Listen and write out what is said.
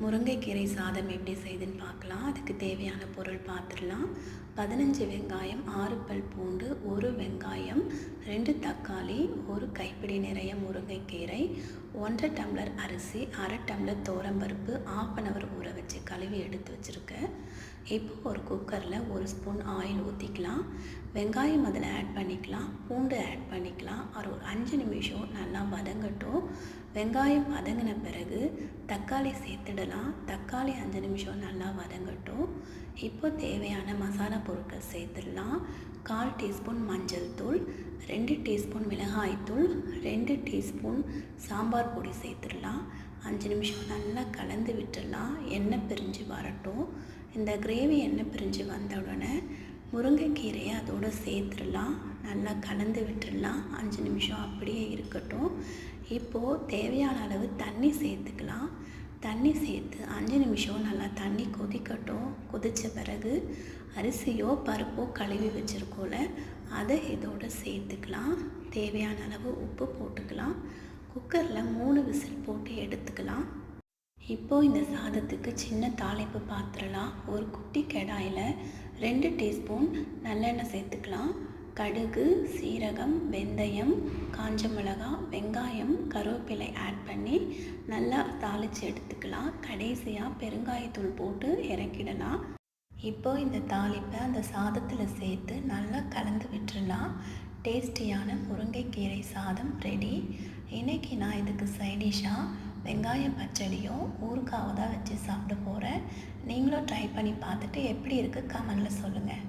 முருங்கைக்கீரை சாதம் எப்படி செய்யுதுன்னு பார்க்கலாம். அதுக்கு தேவையான பொருள் பார்த்துடலாம். 15 வெங்காயம், 6 பல் பூண்டு, 1 வெங்காயம், 2 தக்காளி, 1 கைப்பிடி நிறைய முருங்கைக்கீரை, 1 டம்ளர் அரிசி, அரை டம்ளர் துவரம்பருப்பு, 1/2 hour ஊற வச்சு கழுவி எடுத்து வச்சுருக்கேன். இப்போ ஒரு குக்கரில் 1 ஸ்பூன் ஆயில் ஊற்றிக்கலாம். வெங்காயம் அதில் ஆட் பண்ணிக்கலாம், பூண்டு ஆட் பண்ணிக்கலாம். ஒரு 5 நிமிஷம் நல்லா வதங்கட்டும். வெங்காயம் வதங்கின பிறகு தக்காளி சேர்த்துடலாம். தக்காளி 5 நிமிஷம் நல்லா வதங்கட்டும். இப்போ தேவையான மசாலா பொருட்கள் சேர்த்துடலாம். 1/4 டீஸ்பூன் மஞ்சள் தூள், 2 டீஸ்பூன் மிளகாய்த்தூள், 2 டீஸ்பூன் சாம்பார் பொடி சேர்த்துடலாம். 5 நிமிஷம் நல்லா கலந்து விட்டுடலாம். எண்ணெய் பிரிஞ்சு வரட்டும். இந்த கிரேவி எண்ணெய் பிரிஞ்சு வந்த உடனே முருங்கைக்கீரையை அதோடு சேர்த்துடலாம். நல்லா கலந்து விட்டுடலாம். 5 நிமிஷம் அப்படியே இருக்கட்டும். இப்போது தேவையான அளவு தண்ணி சேர்த்துக்கலாம். தண்ணி சேர்த்து 5 நிமிஷம் நல்லா தண்ணி கொதிக்கட்டும். கொதித்த பிறகு அரிசியோ பருப்போ கழுவி வச்சுருக்கோல அதை இதோடு சேர்த்துக்கலாம். தேவையான அளவு உப்பு போட்டுக்கலாம். குக்கரில் 3 விசில் போட்டு எடுத்துக்கலாம். இப்போது இந்த சாதத்துக்கு சின்ன தாளிப்பு பாத்திரலாம். ஒரு குட்டி கடாயில் 2 டீஸ்பூன் நல்லெண்ணெய் சேர்த்துக்கலாம். கடுகு, சீரகம், வெந்தயம், காஞ்ச மிளகாய், வெங்காயம், கருவேப்பிலை ஆட் பண்ணி நல்லா தாளித்து எடுத்துக்கலாம். கடைசியாக பெருங்காயத்தூள் போட்டு இறக்கிடலாம். இப்போது இந்த தாளிப்பை அந்த சாதத்தில் சேர்த்து நல்லா கலந்து விட்டுடலாம். டேஸ்டியான முருங்கைக்கீரை சாதம் ரெடி. இன்றைக்கி நான் இதுக்கு சைடிஷாக வெங்காய பச்சடியும் ஊறுகாவை தான் வச்சு சாப்பிட போகிறேன். நீங்களும் ட்ரை பண்ணி பார்த்துட்டு எப்படி இருக்குது கமெண்டில் சொல்லுங்கள்.